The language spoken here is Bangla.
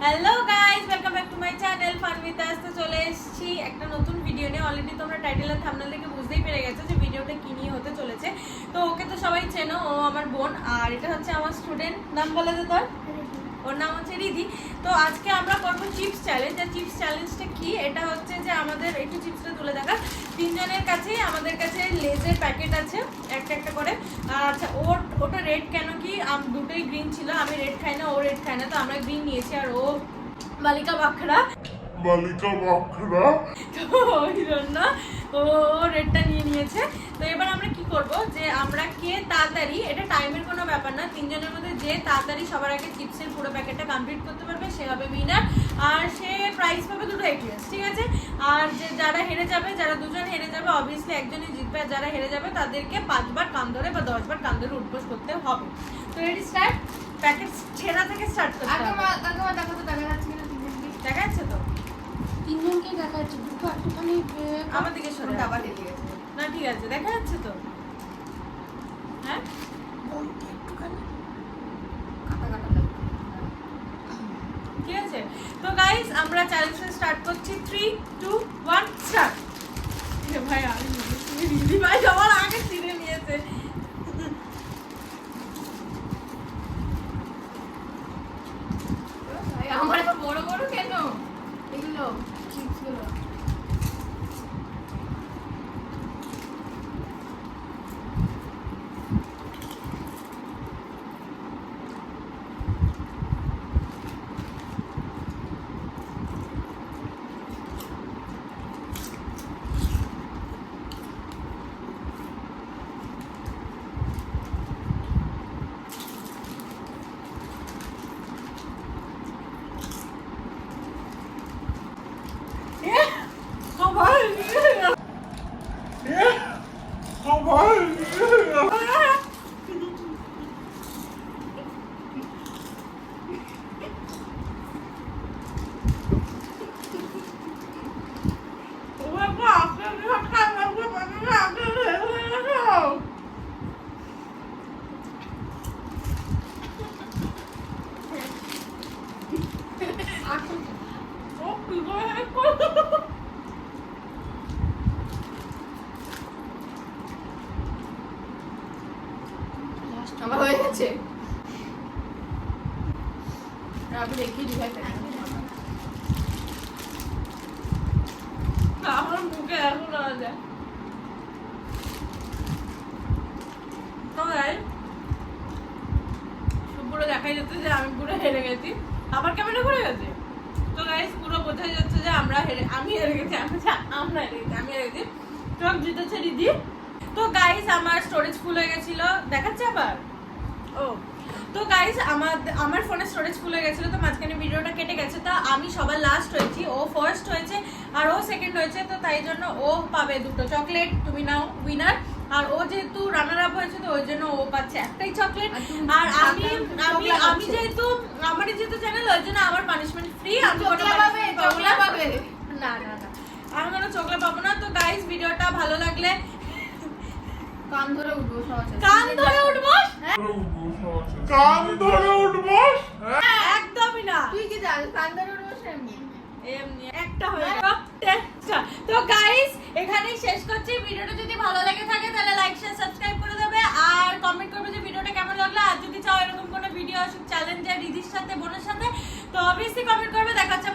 Hello guys, welcome back to my channel fun with us. তো চলে এসেছি একটা নতুন ভিডিও নিয়ে। অলরেডি তোমরা টাইটেল আর থাম্বনেল দেখে বুঝতেই পেরে গেছো যে ভিডিওটা কি নিয়ে হতে চলেছে। তো ওকে তো সবাই চেনো, ও আমার বোন আর এটা হচ্ছে আমার স্টুডেন্ট। নাম বলে দে তোর। ওর নাম হচ্ছে রিধি। তো আজকে আমরা করবো চিপস চ্যালেঞ্জ। আর চিপস চ্যালেঞ্জটা কি, এটা হচ্ছে যে আমাদের একটু চিপসটা তুলে দেখা, তিনজনের কাছেই আমাদের কাছে লেজের প্যাকেট আছে একটা একটা করে। আচ্ছা, ওটা রেড কেন কি, দুটোই গ্রিন ছিল। আমি রেড খাই না, ও রেড খায় না, তো আমরা গ্রিন নিয়েছি। আর ও বালিকা বাখরা, তো ওই জন্য ও রেডটা নিয়ে নিয়েছে। তো এবার আমরা কি করব, যে আমরা কে তাড়াতাড়ি, এটা টাইমের কোনো ব্যাপার না, তিনজনের মধ্যে যে তাড়াতাড়ি সবার আগে চিপসের পুরো প্যাকেটটা কমপ্লিট করতে পারবে সে হবে উইনার। আর সে প্রাইজ পাবে দুটো এক্সপিরিয়েন্স, ঠিক আছে? আর যে যারা হেরে যাবে, যারা দুজন হেরে যাবে, অবভিয়াসলি একজনই জিতবে। আর যারা হেরে যাবে তাদেরকে 5 বার কান ধরে বা 10 বার কান ধরে উঠবোস করতে হবে। তো রেডি, স্টার্ট। প্যাকেট ছেঁড়া থেকে স্টার্ট করতে হবে। দেখা যাচ্ছে তো? তিনজনকে দেখা যাচ্ছে, দুটো একটুখানি আমার দিকে সরে আবার হেলে গেছে না, ঠিক আছে, দেখা যাচ্ছে তো? হ্যাঁ, একটুখানি ঠিক আছে। তো গাইস, আমরা চ্যালেঞ্জটা স্টার্ট করছি। 3, 2, 1 স্টার্ট। ভাই আমি দিদি ভাই সবার আগে চিনে নিয়েছে। আমার এত বড় বড় কেন এগুলো চিপসগুলো? আমার হয়ে গেছে। আমি দেখি আমার মুখে এখন আওয়াজ যায়। তো গাইস, পুরো দেখাই যাচ্ছে যে আমি পুরো হেরে গেছি। আমার ক্যামেরা ঘুরে গেছে। তো গাইস, পুরো বোঝাই যাচ্ছে যে আমি হেরে গেছি, আমরা হেরে গেছি, আমি হেরে গেছি। তো জিতেছে রিধি। তো গাইস, আমার স্টোরেজ ফুল হয়ে গেছিল, দেখাচ্ছে আবার। ও তো গাইস, আমার ফোনে স্টোরেজ ফুল হয়ে গেছিল, তো মাঝখানে ভিডিওটা কেটে গেছে। তো আমি সবার লাস্ট হয়েছি, ও ফার্স্ট হয়েছে আর ও সেকেন্ড হয়েছে। তো তাই জন্য ও পাবে দুটো চকলেট, তুমি নাও উইনার। আর ও যেহেতু রানার আপ হয়েছে, তো ওই জন্য ও পাচ্ছে একটাই চকলেট। আর আমি যেহেতু আমারই যেহেতু চ্যানেল, ওই জন্য আমার পানিশমেন্ট ফ্রি। আমি পাবে না, আমি কোনো চকলেট পাবো না। তো গাইস, ভিডিওটা ভালো লাগলে কান ধরে উঠবো, কান ধরে উঠবো, একদমই না। তুই কি জানিস কান ধরে উঠবো? এমনি একটা হয়ে গেল। তো গাইস, এখানেই শেষ করছি। ভিডিওটা যদি ভালো লেগে থাকে তাহলে লাইক শেয়ার সাবস্ক্রাইব করে দেবে আর কমেন্ট করবে যে ভিডিওটা কেমন লাগলো। আর যদি চাও এরকম কোনো ভিডিও আসুক চ্যালেঞ্জার রিধির সাথে, বোনের সাথে, তো অবভিয়াসলি কমেন্ট করবে। দেখা হচ্ছে